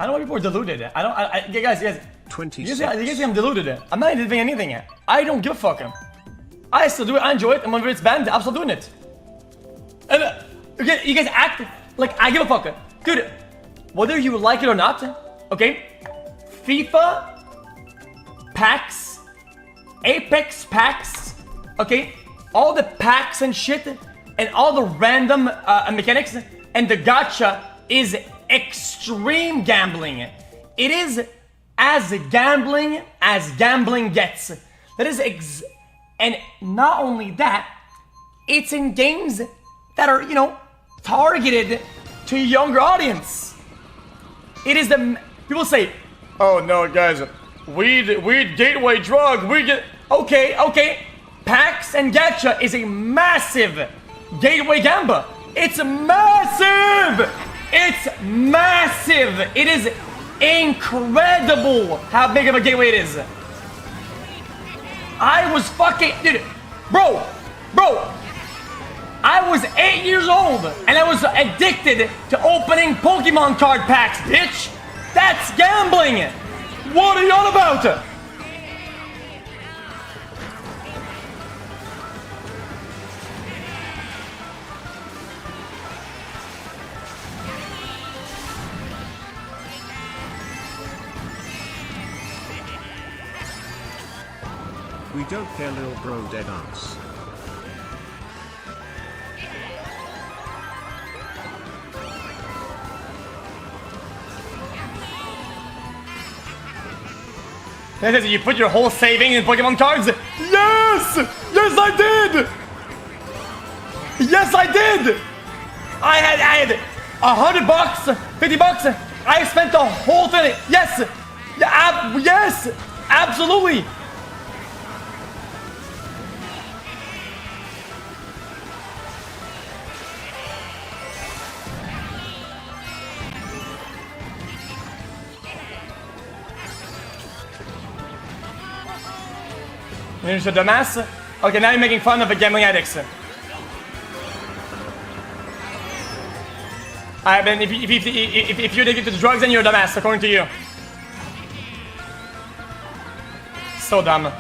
I don't know why people are deluded. I don't. Guys. You guys think I'm deluded. I'm not doing anything. I don't give a fuck. I still do it. I enjoy it. And whenever it's banned, I'm still doing it. And you guys act like I give a fuck, dude. Whether you like it or not, okay? FIFA packs, Apex packs, okay? All the packs and shit, and all the random mechanics, and the gacha is extreme gambling. It is as gambling gets. That is and not only that, it's in games that are, you know, targeted to a younger audience. It is the people say, "Oh no, guys, weed gateway drug. We get okay. PAX and gacha is a massive gateway gamba. It's massive. It's massive. It is incredible how big of a gateway it is. I was fucking bro. I was 8 years old and I was addicted to opening Pokemon card packs, bitch. That's gambling. What are you on about? We don't care, lil bro, dead ass. You put your whole saving in Pokemon cards? Yes! Yes, I did! Yes, I did! I had $100, $50. I spent the whole thing. Yes! Yes! Absolutely! You're just a dumbass? Okay, now you're making fun of the gambling addicts. Alright, then if you're addicted to drugs, then you're a dumbass, according to you. So dumb.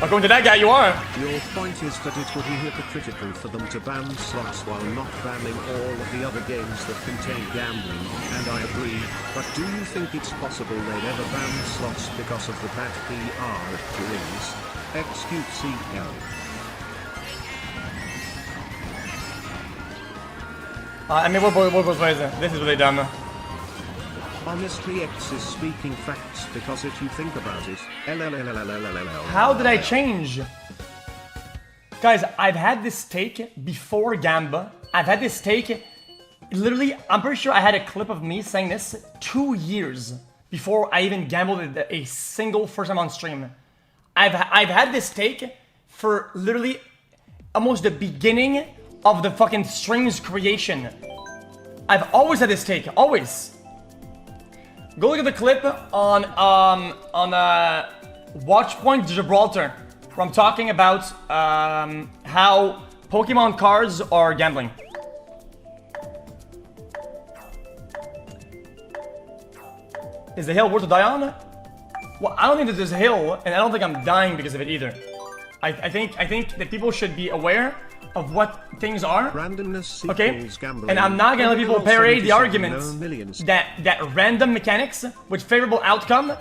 According to that guy, you are. Your point is that it would be hypocritical for them to ban slots while not banning all of the other games that contain gambling, and I agree, but do you think it's possible they'd ever ban slots because of the bad PR it brings? xQc. I mean, what was this is really dumb. Honestly, X is speaking facts because if you think about it, how did I change? Guys, I've had this take before Gamba. I've had this take, literally, I'm pretty sure I had a clip of me saying this 2 years before I even gambled a single first time on stream. I've had this take for literally almost the beginning of the fucking stream's creation. I've always had this take, always. Go look at the clip on Watchpoint Gibraltar, where I'm talking about how Pokemon cards are gambling. Is the hill worth to die on? Well, I don't think that there's a hill, and I don't think I'm dying because of it either. I think that people should be aware of what things are. Randomness okay? And I'm not gonna let people parade the arguments that random mechanics with favorable outcome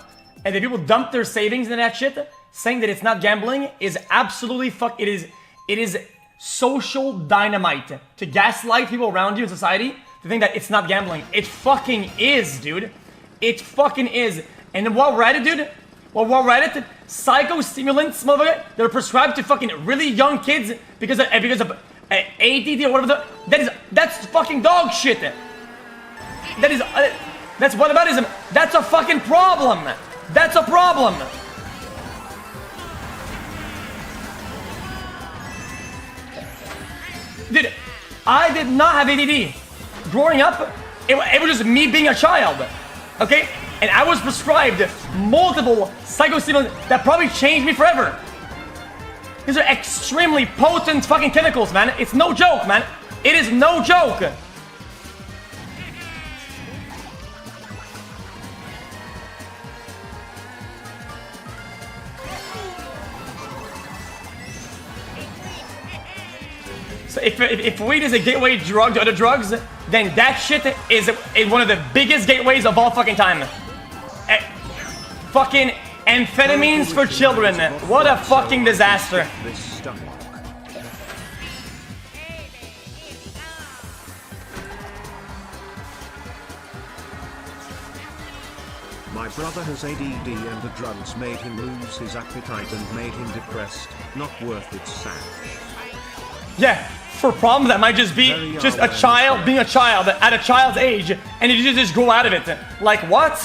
and that people dump their savings into that shit, saying that it's not gambling is absolutely it is social dynamite to gaslight people around you in society to think that it's not gambling. It fucking is, dude. It fucking is. And while we're at it, dude, psychostimulants, motherfucker, that are prescribed to fucking really young kids because of ADD or whatever. That's fucking dog shit. That's whataboutism. That's a fucking problem. That's a problem. Dude, I did not have ADD. Growing up, it was just me being a child. Okay? And I was prescribed multiple psychostimulants that probably changed me forever. These are extremely potent fucking chemicals, man. It's no joke, man. It is no joke. So if weed is a gateway drug to other drugs, then that shit is one of the biggest gateways of all fucking time. Fucking amphetamines for children. What a fucking disaster. My brother has ADD and the drugs made him lose his appetite and made him depressed. Not worth it, Sam. Yeah, for problems that might just be just a child being a child at a child's age, and you just grow out of it. Like what?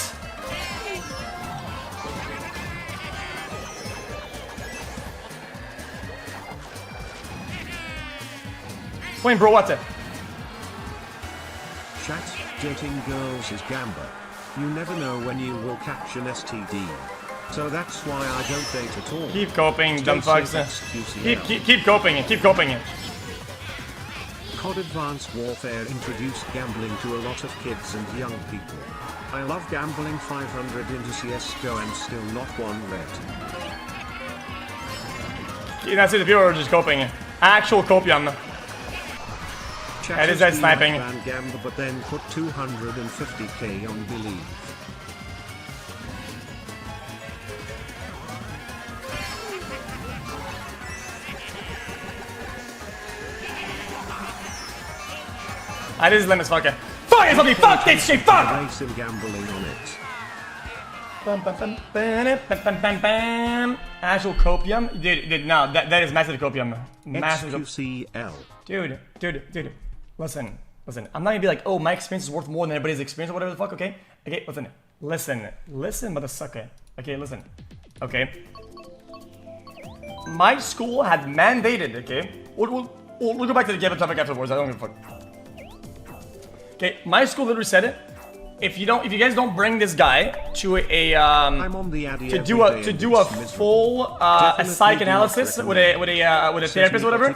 Wait, bro, what? Chat, dating girls is gamba. You never know when you will catch an STD. So that's why I don't date at all. Keep coping, dumb fucks. Keep coping it, keep coping it. COD Advanced Warfare introduced gambling to a lot of kids and young people. I love gambling 500 into CSGO and still not one red. That's it, the people are just coping. Actual copium. That is that sniping. Gamba, but then put 250k on believe. That is limits, fuck it. Fuck it, something, fuck this shit, fuck! Race him gambling on it. Actual copium? Dude, no, that is massive copium. Massive xQcl. Dude. Listen. I'm not gonna be like, oh, my experience is worth more than everybody's experience or whatever the fuck, okay? Okay, listen, motherfucker. Okay, listen. Okay. My school had mandated, okay? We'll go back to the game topic afterwards, I don't give a fuck. Okay, my school literally said, if you guys don't bring this guy to a to do a full psych analysis with a therapist or whatever,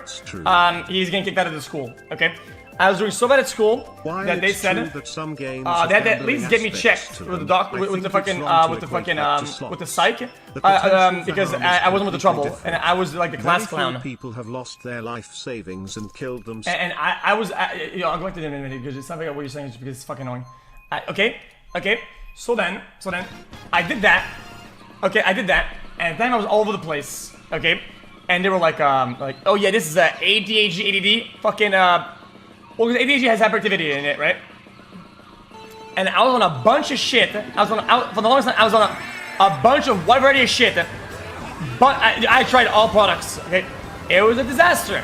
he's getting kicked out of the school. Okay, I was doing so bad at school that they said that some games they had to at least get me checked with the doc, with the psych, because I wasn't with the trouble and I was like the class clown. People have lost their life savings and killed themselves. And I was, I'm going to do it in a minute because it's not like what you're saying is because it's fucking annoying. Okay. So then, I did that. Okay, I did that, and then I was all over the place. Okay, and they were like, oh yeah, this is ADHD, ADD, fucking, well, because ADHD has hyperactivity in it, right? And I was on a bunch of shit. For the longest time, I was on a bunch of wide variety of shit. But I tried all products. Okay, it was a disaster.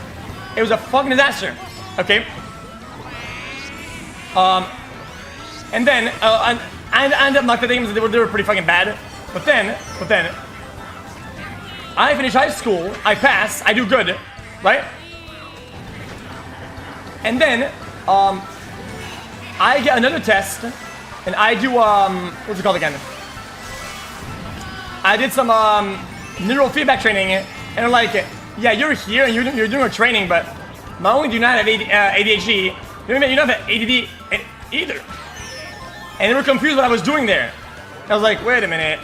It was a fucking disaster. Okay. And then, I ended up not the things, they were pretty fucking bad. But then, I finish high school, I pass, I do good, right? And then, I get another test, and I do, what's it called again? I did some, neurofeedback training, and they're like, yeah, you're here, and you're doing a training, but not only do you not have ADHD, you don't have ADD either. And they were confused what I was doing there. I was like, wait a minute.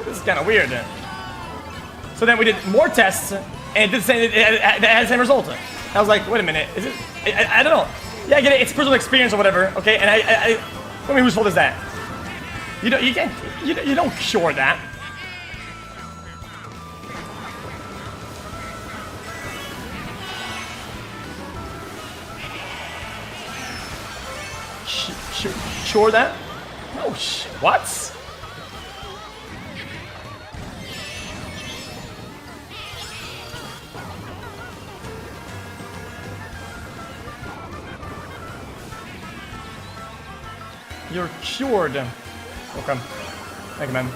This is kind of weird. So then we did more tests, and it did say it had the same result. I was like, wait a minute. Is it? I don't know. Yeah, I get it. It's personal experience or whatever. Okay, and I mean, whose fault is that? You don't cure that. Sure that? No, what? You're cured. Okay. Thank you, man.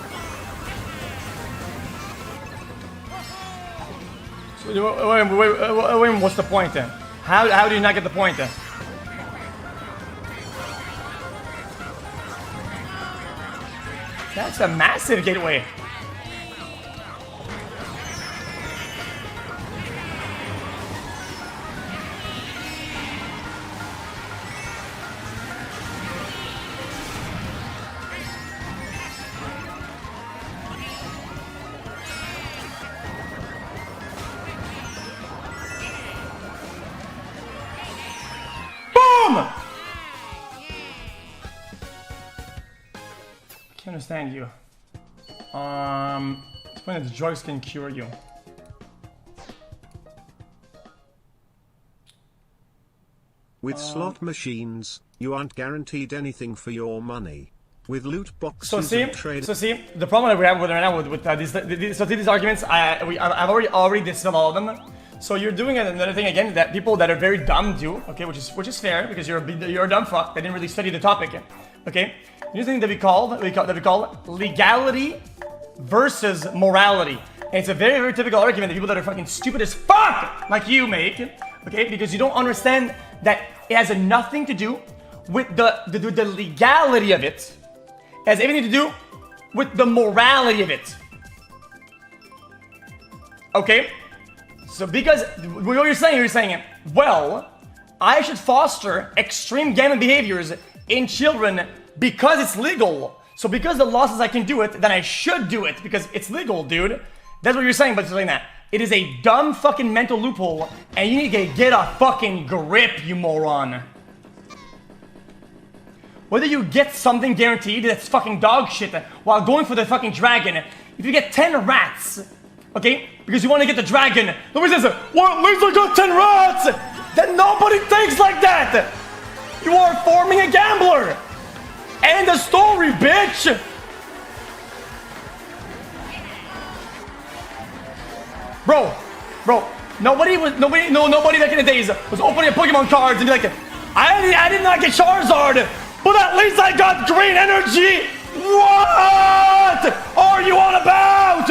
So, wait, what's the point then? How do you not get the point then? That's a massive gateway. I understand you. Explain that drugs can cure you. With slot machines, you aren't guaranteed anything for your money. With loot boxes and trade... So see, the problem that we have with right now with these arguments, I've already dispelled all of them. So you're doing another thing again that people that are very dumb do, okay, which is fair because you're a dumb fuck. They didn't really study the topic, okay. Here's the thing that we call legality versus morality. And it's a very, very typical argument that people that are fucking stupid as fuck like you make, okay, because you don't understand that it has nothing to do with the legality of it. It has everything to do with the morality of it. Okay? So because what you're saying, well, I should foster extreme gambling behaviors in children because it's legal. So because the law says I can do it, then I should do it because it's legal, dude. That's what you're saying, but it's saying that. It is a dumb fucking mental loophole, and you need to get a fucking grip, you moron. Whether you get something guaranteed that's fucking dog shit while going for the fucking dragon, if you get 10 rats, okay, because you want to get the dragon, nobody says, well, at least I got 10 rats! Then nobody thinks like that! You are forming a gambler! End the story, bitch! Bro, nobody back in the days was opening Pokemon cards and be like, I did not get Charizard, but at least I got green energy! What are you on about?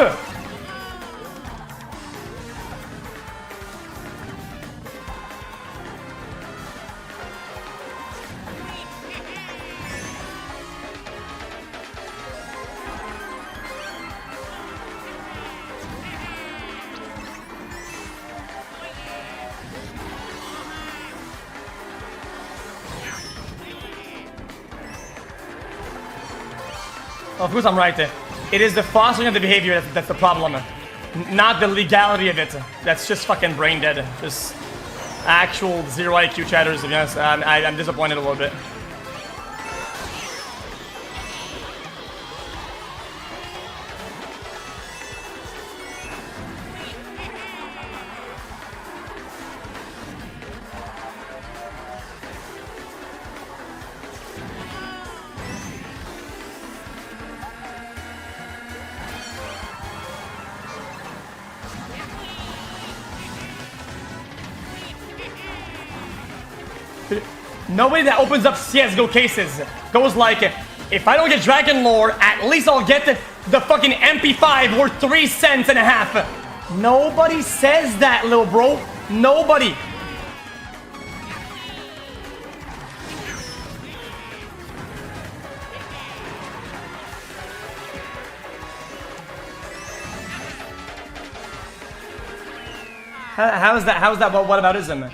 Of course I'm right. It is the fostering of the behavior that's the problem. Not the legality of it. That's just fucking brain dead. Just actual zero IQ chatters, to be honest. I'm disappointed a little bit. Nobody that opens up CSGO cases goes like, if I don't get Dragon Lore, at least I'll get the fucking MP5 worth 3 cents and a half. Nobody says that, little bro. Nobody. How is that whataboutism?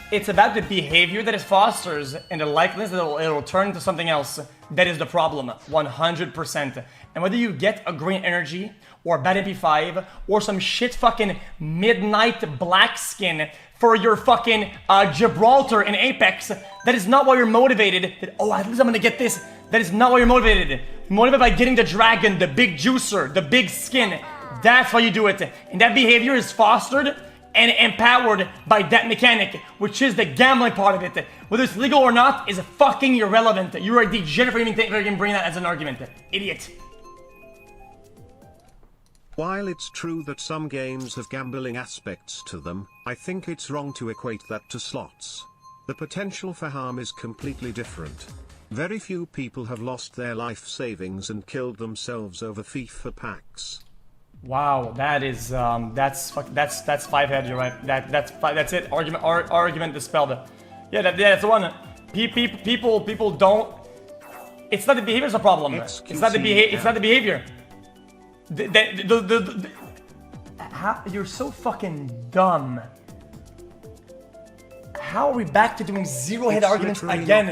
It's about the behavior that it fosters and the likeliness that it'll turn into something else. That is the problem, 100%. And whether you get a green energy or a bad MP5 or some shit fucking midnight black skin for your fucking Gibraltar in Apex, that is not why you're motivated. That, oh, at least I'm gonna get this. That is not why you're motivated. You're motivated by getting the dragon, the big juicer, the big skin. That's why you do it. And that behavior is fostered and empowered by that mechanic, which is the gambling part of it. Whether it's legal or not is fucking irrelevant. You're a degenerate for even bringing that as an argument. Idiot. While it's true that some games have gambling aspects to them, I think it's wrong to equate that to slots. The potential for harm is completely different. Very few people have lost their life savings and killed themselves over FIFA packs. Wow, that is that's 5-head. You're right. That's it. Argument dispelled. Yeah, that's the one. People don't. It's not the behavior's a problem. xQc, it's not the behavior. It's not the behavior. You're so fucking dumb. How are we back to doing zero-head arguments again?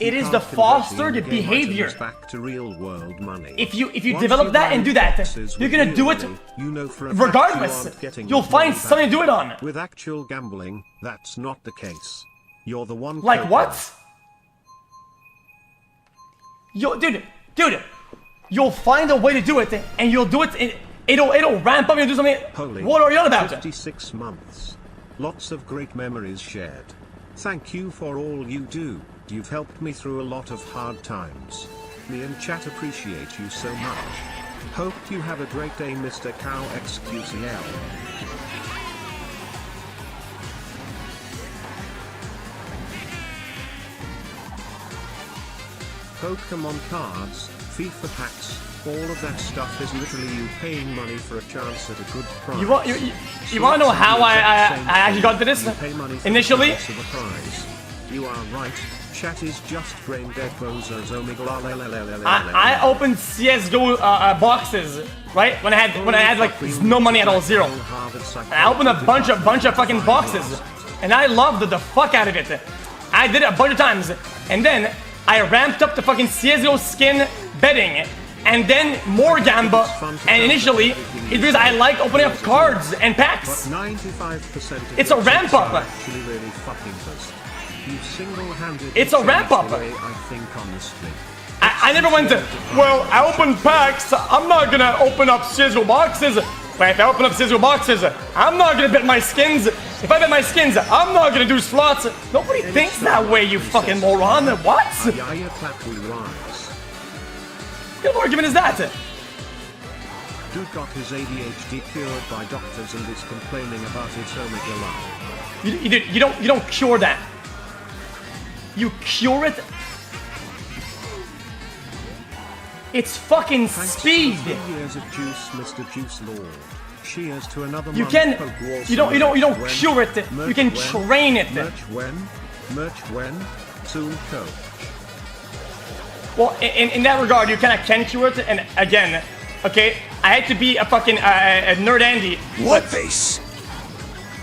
It is the fostered behavior. Back to real world money. If you develop that and do that, you're gonna do it regardless. You'll find something to do it on. With actual gambling, that's not the case. You're the one. Like what? Yo, dude, you'll find a way to do it, and you'll do it. It'll ramp up and do something. Holy, what are you on about? 56 months. Lots of great memories shared. Thank you for all you do. You've helped me through a lot of hard times. Me and chat appreciate you so much. Hope you have a great day, Mr. Cow xQcl. Pokemon cards, FIFA packs, all of that stuff is literally you paying money for a chance at a good prize. You want to know how I actually got to this? Initially, you are right. Chat is just brain dead bozos. I opened CS:GO boxes, right? When I had like no money at all, zero. And I opened a bunch of fucking boxes, and I loved the fuck out of it. I did it a bunch of times, and then I ramped up the fucking CS:GO skin betting, and then more gamba. And initially, it was I liked opening up cards and packs. 95% it's a ramp up. Actually really fucking does. You single-handedly it's a ramp up. I think honestly. I never went to, well, I opened packs, I'm not gonna open up CS:GO boxes. But if I open up CS:GO boxes, I'm not gonna bet my skins. If I bet my skins, I'm not gonna do slots. Nobody thinks that way, you fucking moron. What? What kind of argument is that? Dude got his ADHD cured by doctors and is complaining about its omega line. You don't cure that. You cure it. It's fucking speed. 3 years of juice, Mr. Juice Lord. Cheers to another. You can. You don't cure it. You can train it. Merch when? Soon, coach. Well, in that regard, you kind of can cure it. And again, okay, I had to be a fucking a nerd Andy. What face?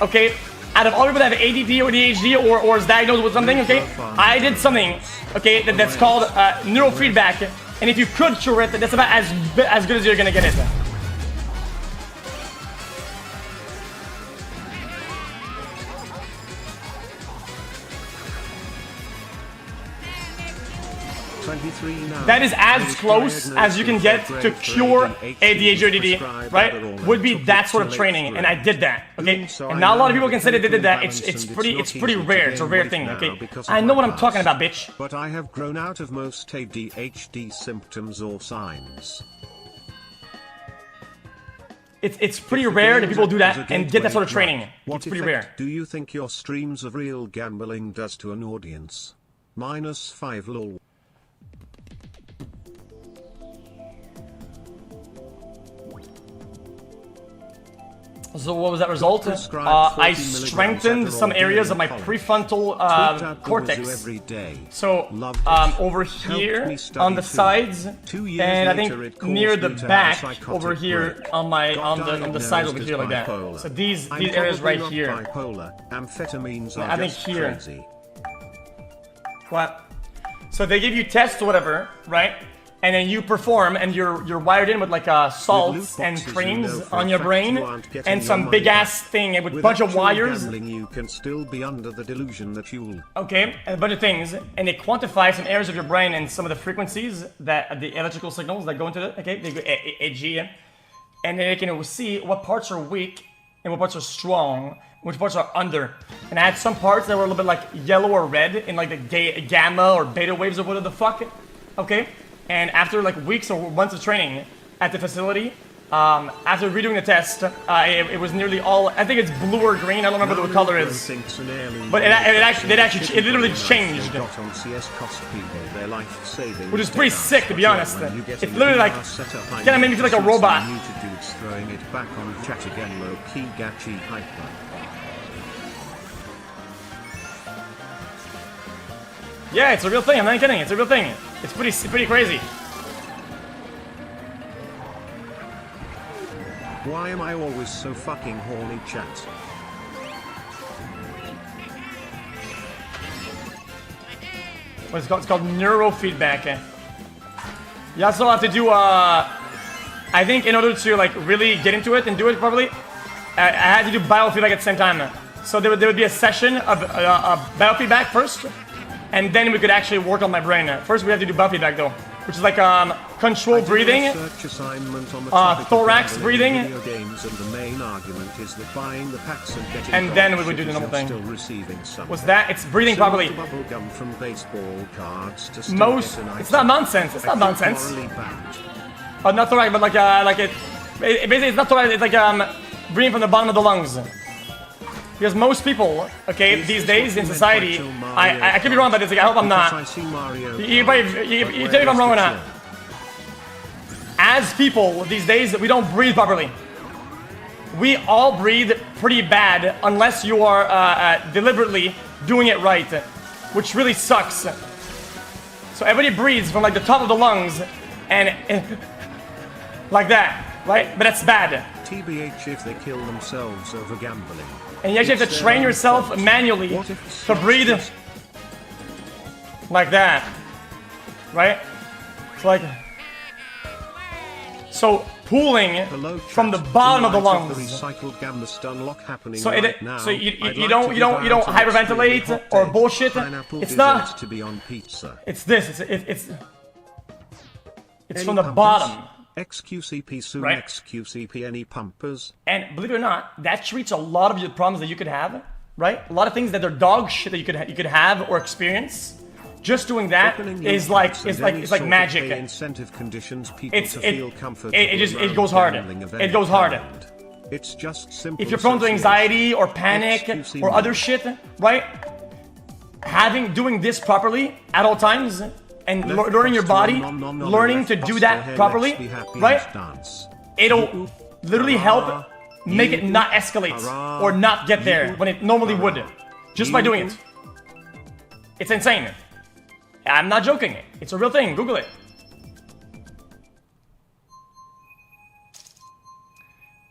Okay, out of all people that have ADD or ADHD or is diagnosed with something, okay, I did something, okay, that's called neurofeedback. And if you could cure it, that's about as good as you're gonna get it. That is as close as you can get to cure ADHD or ADD, right? Would be that sort of training, and I did that, okay? And not a lot of people can say they did that. It's pretty rare. It's a rare thing, okay? I know what I'm talking about, bitch. But I have grown out of most ADHD symptoms or signs. It's pretty rare that people do that and get that sort of training. It's pretty rare. Do you think your streams of real gambling does to an audience? -5 lol. So what was that result? I strengthened some areas of my prefrontal cortex. So over here on the sides, and I think near the back over here on the side over here like that. So these areas right here. I think here. What? So they give you tests or whatever, right? And then you perform, and you're wired in with like salts and creams on your brain, and some big ass thing with a bunch of wires. You can still be under the delusion that you'll. Okay, and a bunch of things, and they quantify some areas of your brain and some of the frequencies that the electrical signals that go into it. Okay, they go EG, and then they can see what parts are weak and what parts are strong, which parts are under. And I had some parts that were a little bit like yellow or red in like the gamma or beta waves or whatever the fuck. Okay. And after like weeks or months of training at the facility, after redoing the test, it was nearly all, I think it's blue or green, I don't remember what the color is. But it literally changed. Which is pretty sick, to be honest. It's literally like, kind of made me feel like a robot. Yeah, it's a real thing, I'm not kidding, it's a real thing. It's pretty crazy. Why am I always so fucking horny, chat? What is it called? It's called neurofeedback. You also have to do, I think in order to like really get into it and do it properly, I had to do biofeedback at the same time. So there would be a session of biofeedback first, and then we could actually work on my brain. First we have to do biofeedback though. which is like controlled breathing, thorax breathing, video games, and the main argument is that buying the packs and getting and then we would do the normal thing. still receiving some. What's that? It's breathing properly. Bubble gum from baseball cards to still Most, get an it's item. not nonsense. It's not nonsense. Morally banned. Not thorax, but like basically it's not thorax. It's like breathing from the bottom of the lungs. Because most people, okay, these days in society, I could be wrong about this. Like, I hope I'm not. You tell me if I'm wrong or not. As people these days, we don't breathe properly. We all breathe pretty bad unless you are deliberately doing it right, which really sucks. So everybody breathes from like the top of the lungs and like that, right? But that's bad. TBH if they kill themselves over gambling. And you actually have to train yourself manually to breathe like that, right? It's like, so pooling from the bottom of the lungs. So you don't hyperventilate or bullshit. It's not. It's this. It's from the bottom. xQc soon, right? xQc any pumpers. And believe it or not, that treats a lot of your problems that you could have, right? A lot of things that are dog shit that you could have or experience. Just doing that is like magic. Incentive conditions people to feel comfort. It goes hard. It goes hard. It's just simple. If you're prone to anxiety or panic or other shit, right? Doing this properly at all times. And learning your body, learning to do that properly, right? It'll literally help make it not escalate or not get there when it normally would, just by doing it. It's insane. I'm not joking. It's a real thing. Google it.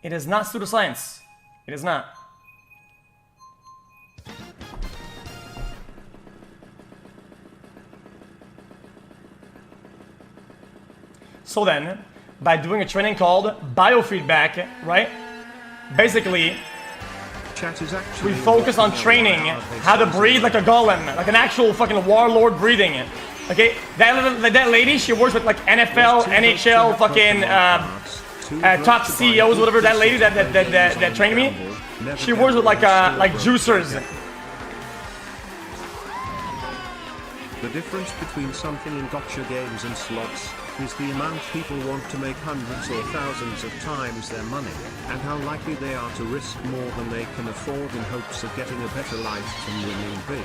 It is not pseudoscience. It is not. So then, by doing a training called Biofeedback, right? Basically, we focus on training how to breathe like a golem, like an actual fucking warlord breathing. Okay, that lady, she works with like NFL, NHL, fucking top CEOs, whatever. That lady that trained me, she works with like juicers. The difference between something in gotcha games and slots is the amount people want to make hundreds or thousands of times their money, and how likely they are to risk more than they can afford in hopes of getting a better life from winning big.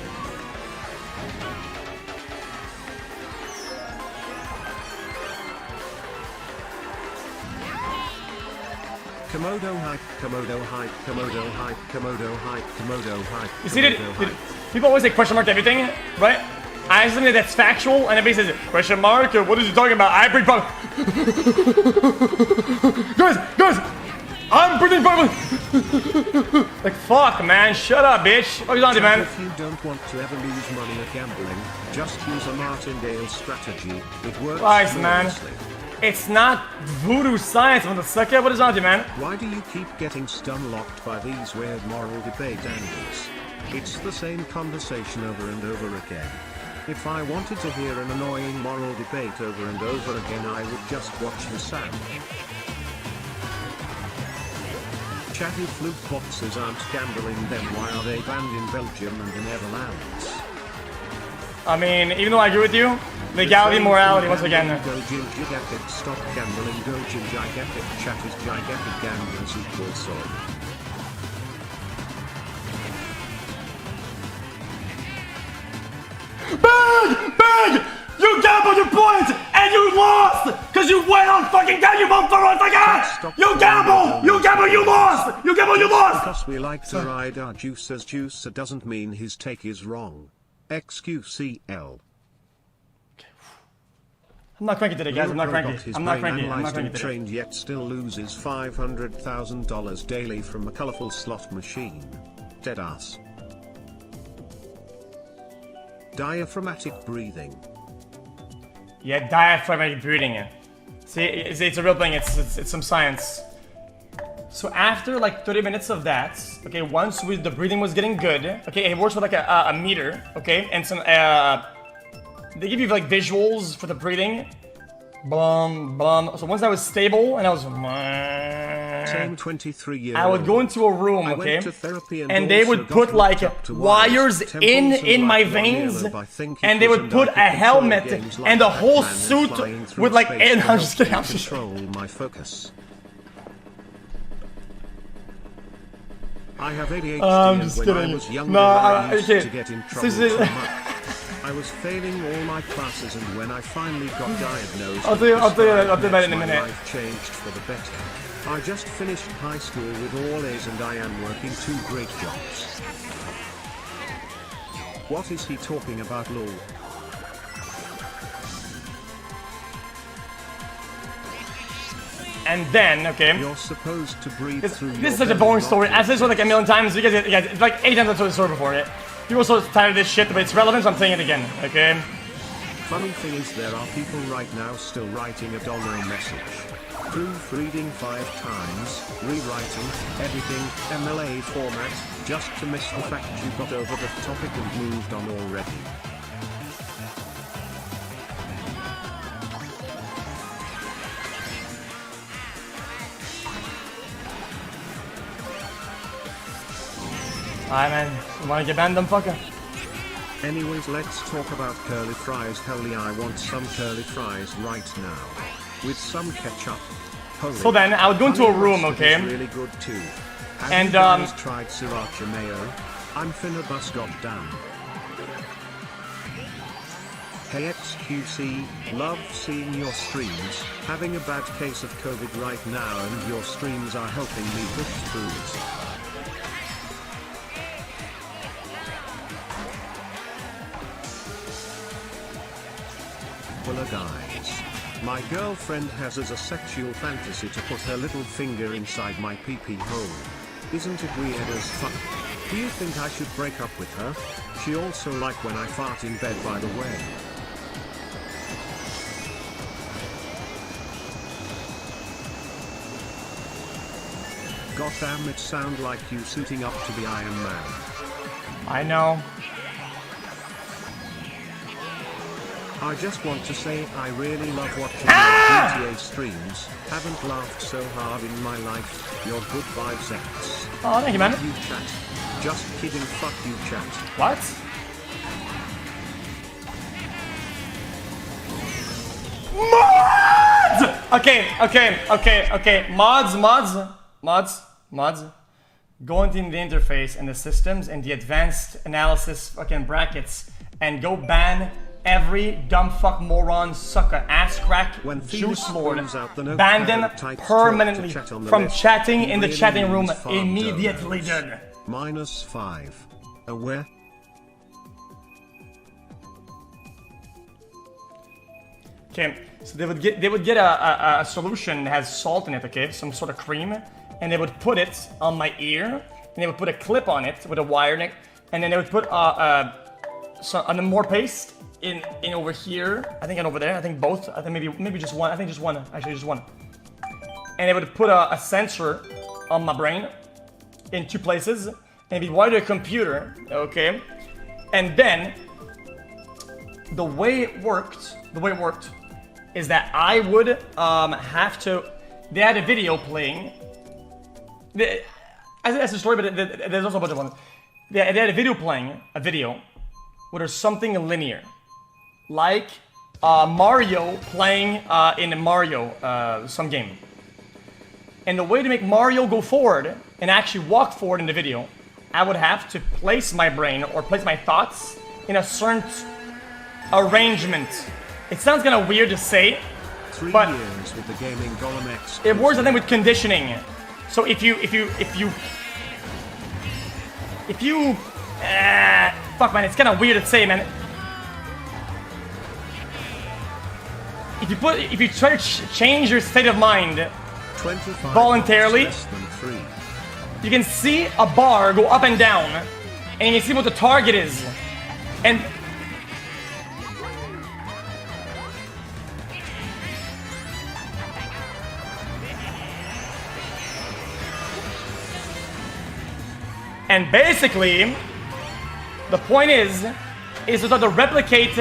Komodo hype, Komodo hype, Komodo hype, Komodo hype, Komodo hype. You see that? People always say question mark to everything, right? I just think that's factual, and everybody says, question mark? What is he talking about? I breathe properly. guys, I'm breathing properly. Like, fuck, man, shut up, bitch. What are you talking about, man? If you don't want to ever lose money at gambling, just use a Martindale strategy. It works. Christ, man. It's not voodoo science, motherfucker. What is on you, man? Why do you keep getting stun-locked by these weird moral debate angles? It's the same conversation over and over again. If I wanted to hear an annoying moral debate over and over again, I would just watch the sound. Chatty flute boxes aren't gambling, then why are they banned in Belgium and the Netherlands? I mean, even though I agree with you, legality, morality, once again. Go gin gigantic, stop gambling, go gin gigantic, chat is gigantic, gamblers equal soul. Big! You gambled your points and you lost! Cause you went on fucking game, you motherfucker! You gamble! You gamble, you lost! You gamble, you lost! Because we like to ride our juicer's juicer doesn't mean his take is wrong. xQcl. I'm not cranky today, guys. I'm not cranky. I'm not cranky. I'm not cranky today. Trained yet still loses $500,000 daily from a colorful slot machine. Deadass. Diaphragmatic breathing. Yeah, diaphragmatic breathing. See, it's a real thing. It's some science. So after like 30 minutes of that, okay, once the breathing was getting good, okay, it works with like a meter, okay, and some they give you like visuals for the breathing, Blum, blum. So once I was stable and I was... Same 23-year-old. I would go into a room, okay? Went to therapy and they would put like wires in my veins, and they would put a helmet and a whole suit with like... And I'm just kidding, I'm just... Control my focus. I have ADHD, I'm just and when kidding. I was younger, No, I used okay. to get in trouble so much. I was failing all my classes, and when I finally got diagnosed, I'll do that in a minute. My life changed for the better. I just finished high school with all A's, and I am working 2 great jobs. What is he talking about, lol? And then, okay. You're supposed to breathe through This is such a boring story. I've said this one like a million times. You guys, it's like 8 times I've told the story before it. People are so tired of this shit, but it's relevant, so I'm saying it again, okay? Funny thing is, there are people right now still writing a dollar message. Proofreading 5 times, rewriting, editing, MLA format, just to miss the fact you got over the topic and moved on already. Alright, man. You wanna get banned, dumb fucker? Anyways, let's talk about curly fries. Holy, I want some curly fries right now. With some ketchup. Holy. So then, I would go into a room, okay? It's really good too. Have And, you guys tried sriracha mayo? I'm finna bust goddamn. Hey xQc, love seeing your streams. Having a bad case of COVID right now, and your streams are helping me push through it. Well, guys, my girlfriend has as a sexual fantasy to put her little finger inside my pee-pee hole. Isn't it weird as fuck? Do you think I should break up with her? She also like when I fart in bed, by the way. Goddamn, it sound like you suiting up to the Iron Man. I know. I just want to say I really love watching your GTA streams. Haven't laughed so hard in my life. Your good vibes X. Oh, thank you, man. You chat. Just kidding, fuck you chat. What? Mods! Okay. Mods. Go into the interface and the systems and the advanced analysis fucking brackets and go ban every dumb fuck moron sucker ass crack juice lord. Ban them permanently from chatting in the chatting room immediately, dude. -5. Aware? Okay, so they would get a solution that has salt in it, okay, some sort of cream, and they would put it on my ear, and they would put a clip on it with a wire in it, and then they would put some more paste in over here, I think, and over there. I think both. I think maybe just one. I think just one. Actually, just one. And they would put a sensor on my brain in 2 places, and it'd be wired to a computer, okay. And then the way it worked is that I would have to. They had a video playing. That's the story, but there's also a bunch of ones. They had a video playing, where there's something linear. Like Mario playing in Mario, some game. And the way to make Mario go forward and actually walk forward in the video, I would have to place my brain or place my thoughts in a certain arrangement. It sounds kind of weird to say, 3 but years with the gaming golem X. it works, I think, with conditioning. So if you fuck, man, it's kind of weird to say, man. If you try to change your state of mind 25 voluntarily, less than 3. you can see a bar go up and down, and you can see what the target is. And basically, the point is to try to replicate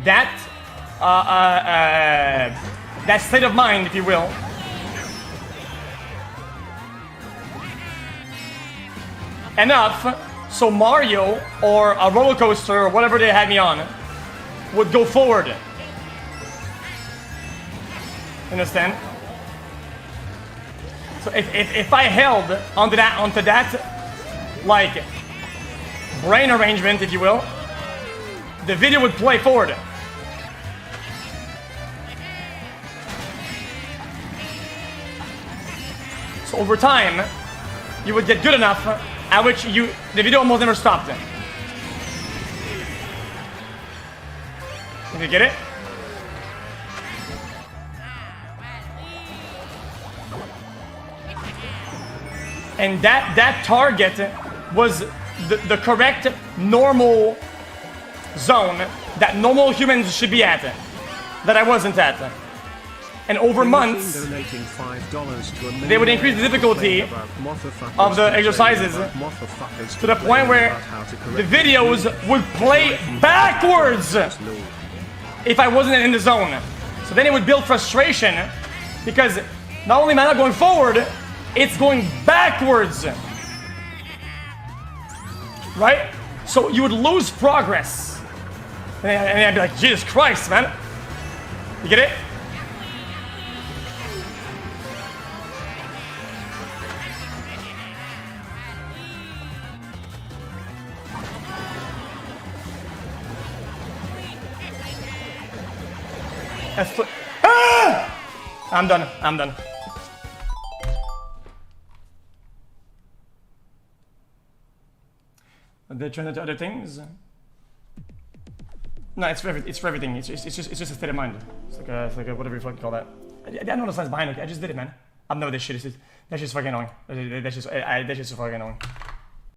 that that state of mind, if you will, enough so Mario or a roller coaster or whatever they had me on would go forward. Understand? So if I held onto that like brain arrangement, if you will, the video would play forward. So over time, you would get good enough at which the video almost never stopped. Did you get it? And that target was the correct normal zone that normal humans should be at, that I wasn't at. And over months, they would increase the difficulty of the exercises to the point where the videos would play backwards if I wasn't in the zone. So then it would build frustration because not only am I not going forward, it's going backwards. Right? So you would lose progress. And I'd be like, Jesus Christ, man. You get it? Ah! I'm done. They're trying to do other things. No, it's for everything. It's just a state of mind. It's like a whatever you fucking call that. I don't know the science behind it. I just did it, man. I know this shit. That's just fucking annoying. That's just so fucking annoying.